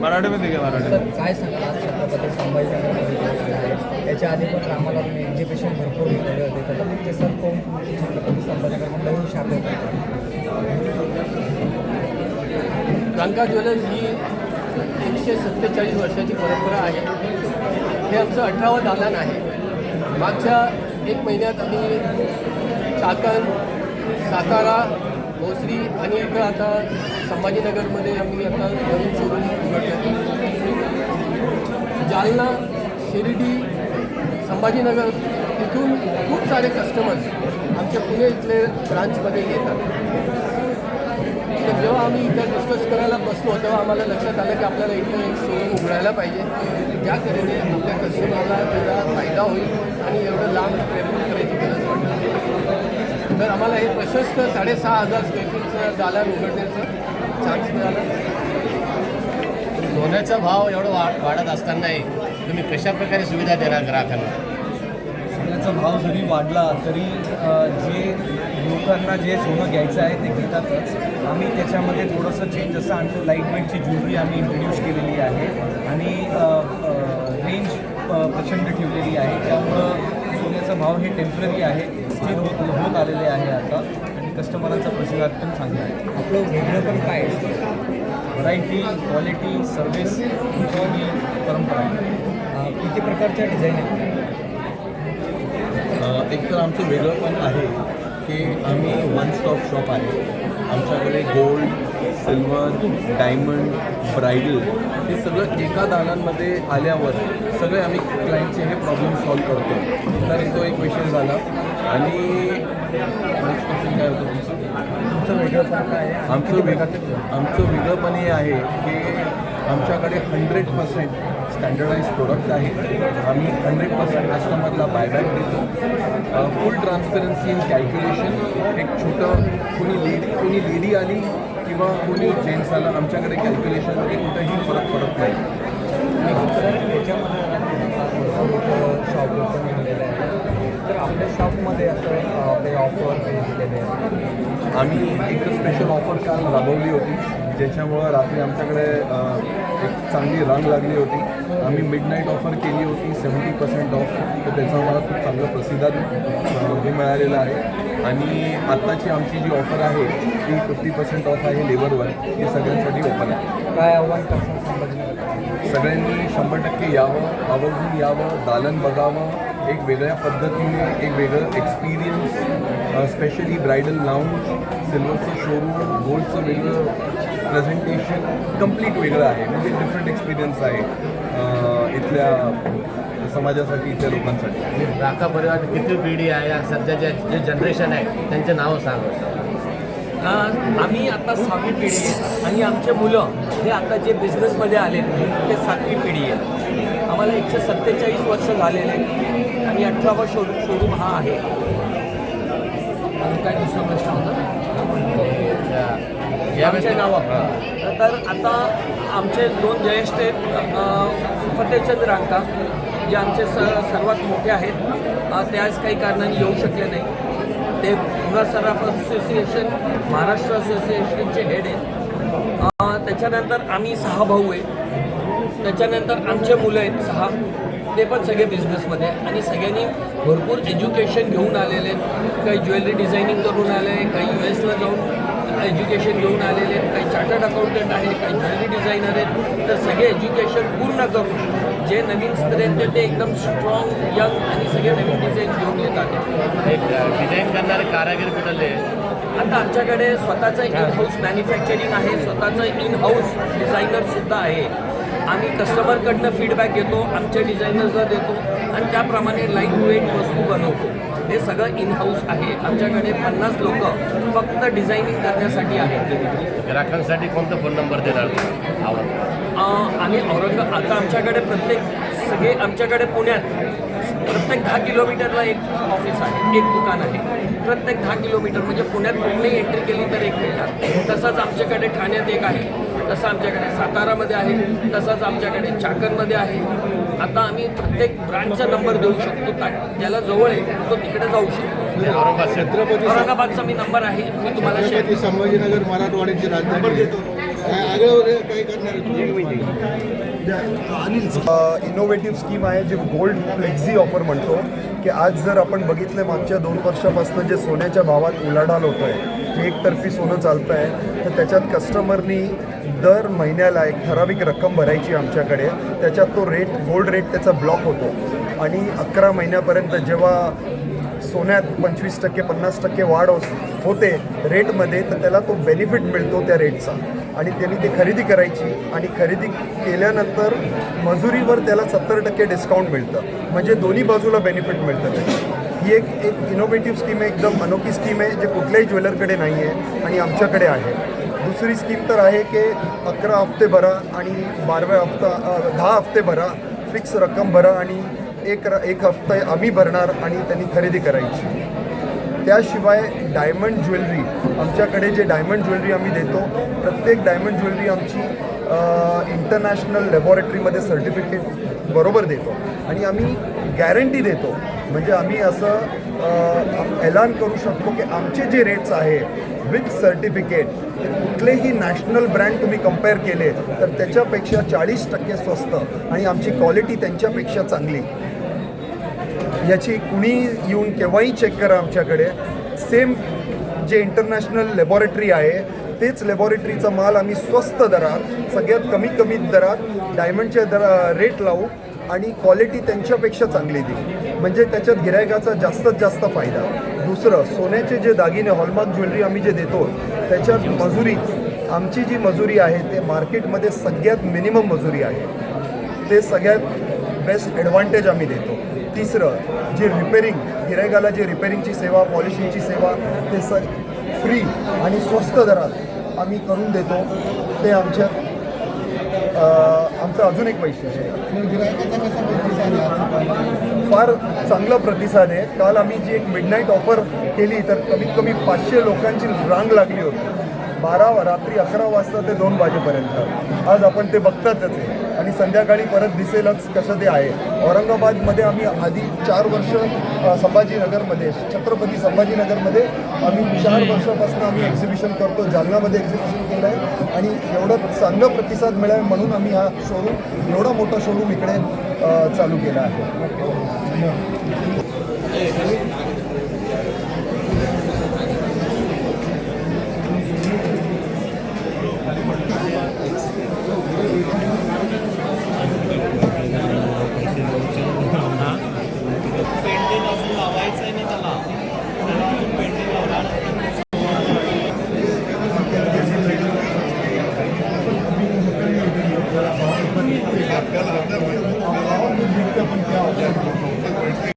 मराठीमध्ये घ्या मराठी. सर काय सांगाल आज छत्रपती संभाजीनगर आहे याच्या आधी पण रामाला तुम्ही एक्झिबिशन भरपूर घेतलेले होते तर ते सर कोण छत्रपती संभाजीनगर नवीन शाखा होते. रंका ज्वेलर्स ही 147 वर्षाची परंपरा आहे. हे आमचं 18वं दालन आहे. मागच्या 1 महिन्यात आम्ही चाकण, सातारा, भोसरी आणि इथं आता संभाजीनगरमध्ये आम्ही आता नवीन शोरूम उघडलं. जालना, शिर्डी, संभाजीनगर इथून खूप सारे कस्टमर्स आमच्या पुणे इथले ब्रांचमध्ये येतात. तर जेव्हा आम्ही इथं डिस्कस करायला बसलो तेव्हा आम्हाला लक्षात आलं की आपल्याला इथं एक शोरूम उघडायला पाहिजे, ज्या करीने आपल्या कस्टमरला त्याचा फायदा होईल आणि एवढं लांब ट्रॅव्हल करायची गरज पडणार. तर आम्हाला हे प्रशस्त 6,500 स्क्वेअर फीटचं दालन उघडण्याचं चान्स मिळाला. सोन्याचा भाव एवढं वाढत असतानाही तुम्ही कशाप्रकारे सुविधा देणार ग्राहकांना? सोन्याचा भाव जरी वाढला तरी जे लोकांना जे सोनं घ्यायचं आहे ते घेतातच. आम्ही त्याच्यामध्ये थोडंसं चेंज असं आणतो. लाईट वेटची ज्वेलरी आम्ही इंट्रोड्यूस केलेली आहे आणि रेंज प्रचंड ठेवलेली आहे. त्यामुळं सोन्याचा भाव हे टेम्पररी आहे, स्थिर होत आलेले आहे आता आणि कस्टमरांचा प्रतिसाद पण चांगला आहे. आपलं वेगळं पण काय आहे? व्हरायटी, क्वालिटी, सर्व्हिस ही परंपरा आहे. किती प्रकारच्या डिझाईन आहेत? एक तर आमचं वेगळं पण आहे की आम्ही वन स्टॉप शॉप आहे. आमच्याकडे गोल्ड, सिल्वर, डायमंड, ब्रायडल हे सगळं एका दालनांमध्ये आल्यावर सगळे आम्ही क्लायंटचे हे प्रॉब्लेम सॉल्व करतो. तर तो एक विषय झाला. आणि नेक्स्ट क्वेश्चन काय होतं तुमचं? तुमचं वेगळं पण काय आहे? आमचं वेगळंपण हे आहे की आमच्याकडे 100% स्टँडर्डाइज प्रोडक्ट आहे. आम्ही 100% कस्टमरला बायबॅक देतो. फुल ट्रान्सपरन्सी इन कॅल्क्युलेशन. एक छोटं कोणी लेडी आली किंवा कोणी जेंट्स आला आमच्याकडे कॅल्क्युलेशनमध्ये कुठंही फरक पडत नाही. सर त्याच्यामध्ये शॉप ओपन केलेलं आहे तर आपल्या शॉपमध्ये असं काही ऑफर काही दिलेले आहे? आम्ही एक स्पेशल ऑफर काल राबवली होती ज्याच्यामुळं रात्री आमच्याकडे एक चांगली रंग लागली होती. आम्ही मिडनाईट ऑफर केली होती 70% ऑफ. तर त्याचा आम्हाला खूप चांगलं प्रतिसाद हे मिळालेलं आहे. आणि आत्ताची आमची जी ऑफर आहे ती 50% ऑफ आहे लेबरवर. ही सगळ्यांसाठी ओपन आहे. काय आव्हान कसं संभाजीनगर? सगळ्यांनी 100% यावं, आवर्जून यावं, दालन बघावं. एक वेगळ्या पद्धतीने एक वेगळं एक्सपिरियन्स, स्पेशली ब्रायडल लाऊंज, सिल्वरचं शोरूम, गोल्डचं वेगळं प्रेझेंटेशन कम्प्लीट वेगळं आहे. म्हणजे डिफरंट एक्सपिरियन्स आहे इथल्या समाजासाठी, इथल्या लोकांसाठी. राका परिवार किती पिढी आहे, सध्याचे जे जनरेशन आहे त्यांचे नावं सांगा. आम्ही आता 6वी पिढी आहे आणि आमचे मुलं हे आता जे बिझनेसमध्ये आले ते 7वी पिढी आहे. आम्हाला 147 वर्ष झालेले आणि 18वा शोरूम हा आहे. आणि काय दुसरा प्रश्न होता आमचे नावं? तर आता आमचे 2 ज्येष्ठ आहेत. फतेहचंद रांका जे आमचे सर्वात मोठे आहेत ते आज काही कारणाने येऊ शकले नाही. ते पुन्हा सराफ असोसिएशन महाराष्ट्र असोसिएशनचे हेड आहेत. त्याच्यानंतर आम्ही 6 भाऊ आहे. त्याच्यानंतर आमचे मुलं आहेत 6. ते पण सगळे बिझनेसमध्ये आणि सगळ्यांनी भरपूर एज्युकेशन घेऊन आलेले आहेत. काही ज्वेलरी डिझायनिंग करून आले, काही US ला जाऊन एज्युकेशन घेऊन आलेले आहेत, काही चार्टर्ड अकाउंटंट आहे, काही ज्वेलरी डिझायनर आहेत. तर सगळे एज्युकेशन पूर्ण करून जे नवीन स्त्रियांचे ते एकदम स्ट्रॉंग, यंग आणि सगळे नवीन डिझाईन घेऊन येतात. डिझाईन करणारे कारागीर कुठले? आता आमच्याकडे स्वतःचं इन हाऊस मॅन्युफॅक्चरिंग आहे, स्वतःचं इन हाऊस डिझायनरसुद्धा आहे. आम्ही कस्टमरकडनं फीडबॅक घेतो, आमच्या डिझायनर्सला देतो आणि त्याप्रमाणे लाईट वेट वस्तू बनवतो. हे सगळं इन हाऊस आहे. आमच्याकडे 50 लोक फक्त डिझायनिंग करण्यासाठी आहेत. ग्राहकांसाठी कोणता फोन नंबर देणार? आम्ही आता आमच्याकडे सगळे आमच्याकडे पुण्यात प्रत्येक 10 किलोमीटरला एक ऑफिस आहे, एक दुकान आहे. प्रत्येक 10 किलोमीटर म्हणजे पुण्यात कुठलीही एंट्री केली तर एक मिळणार. तसंच आमच्याकडे ठाण्यात एक आहे, तसं आमच्याकडे सातारामध्ये आहे, तसंच आमच्याकडे चाकणमध्ये आहे. आता आम्ही प्रत्येक ब्रांचचा नंबर देऊ शकतो. ज्याला जवळ आहे तो तिकडे जाऊ शकतो. औरंगाबादचा मी नंबर आहे, मी तुम्हाला संभाजीनगर मराठवाड्याची राजधानी. इनोव्हेटिव्ह स्कीम आहे जी गोल्ड फ्लेक्झी ऑफर म्हणतो की आज जर आपण बघितलं मागच्या 2 वर्षापासून जे सोन्याच्या भावात उलाढाल होतं आहे, जे एकतर्फी सोनं चालतं आहे, तर त्याच्यात कस्टमरनी दर महिन्याला एक ठराविक रक्कम भरायची आमच्याकडे. त्याच्यात तो रेट गोल्ड रेट त्याचा ब्लॉक होतो आणि 11 महिन्यापर्यंत जेव्हा सोन्यात 25% 50% वाढ होते रेटमध्ये, तर त्याला तो बेनिफिट मिळतो त्या रेटचा आणि त्यांनी ते खरेदी करायची आणि खरेदी केल्यानंतर मजुरीवर त्याला 70% डिस्काउंट मिळतं. म्हणजे दोन्ही बाजूला बेनिफिट मिळतं त्याचं. ही एक इनोव्हेटिव्ह स्कीम आहे, एकदम अनोखी स्कीम आहे, जे कुठल्याही ज्वेलरकडे नाही आहे आणि आमच्याकडे आहे. दुसरी स्कीम तर आहे की 11 हफ्ते भरा आणि 12व्या हफ्ता 10 हफ्ते भरा, फिक्स रक्कम भरा आणि एक हफ्ता आम्ही भरणार आणि त्यांनी खरेदी करायची. त्याशिवाय डायमंड ज्वेलरी, आमच्याकडे जे डायमंड ज्वेलरी आम्ही देतो, प्रत्येक डायमंड ज्वेलरी आमची इंटरनॅशनल लॅबॉरेटरीमध्ये सर्टिफिकेट बरोबर देतो आणि आम्ही गॅरंटी देतो. म्हणजे आम्ही असं ऐलान करू शकतो की आमचे जे रेट्स आहे विथ सर्टिफिकेट ते कुठलेही नॅशनल ब्रँड तुम्ही कम्पेअर केले तर त्याच्यापेक्षा 40% स्वस्त आणि आमची क्वालिटी त्यांच्यापेक्षा चांगली. याची कुणी येऊन केव्हाही चेक करा आमच्याकडे. सेम जे इंटरनॅशनल लॅबॉरेटरी आहे तेच लॅबॉरेटरीचा माल आम्ही स्वस्त दरात, सगळ्यात कमी दरात डायमंडचे रेट लावू आणि क्वालिटी त्यांच्यापेक्षा चांगली देऊ. म्हणजे त्याच्यात गिरायकाचा जास्तीत जास्त फायदा. दुसरं, सोन्याचे जे दागिने हॉलमार्क ज्वेलरी आम्ही जे देतो त्याच्यात मजुरी, आमची जी मजुरी आहे ते मार्केटमध्ये सगळ्यात मिनिमम मजुरी आहे. ते सगळ्यात बेस्ट ॲडव्हान्टेज आम्ही देतो. तिसरं, जे रिपेरिंग, गिरायकाला जे रिपेरिंगची सेवा, पॉलिशिंगची सेवा ते फ्री आणि स्वस्त दरात आम्ही करून देतो. ते आमचं अजून एक वैशिष्ट्य आहे. फार चांगला प्रतिसाद आहे. काल आम्ही जी एक मिडनाईट ऑफर केली तर कमीत कमी 500 लोकांची रांग लागली होती. रात्री 11 वाजता ते 2 वाजेपर्यंत. आज आपण ते बघतातच आहे आणि संध्याकाळी परत दिसेलच कसं ते आहे. औरंगाबादमध्ये आम्ही आधी 4 वर्ष संभाजीनगरमध्ये, छत्रपती संभाजीनगरमध्ये आम्ही 4 वर्षापासून आम्ही एक्झिबिशन करतो. जालनामध्ये एक्झिबिशन केलं आहे आणि एवढं चांगलं प्रतिसाद मिळाला म्हणून आम्ही हा शोरूम, एवढा मोठा शोरूम इकडे चालू केला आहे.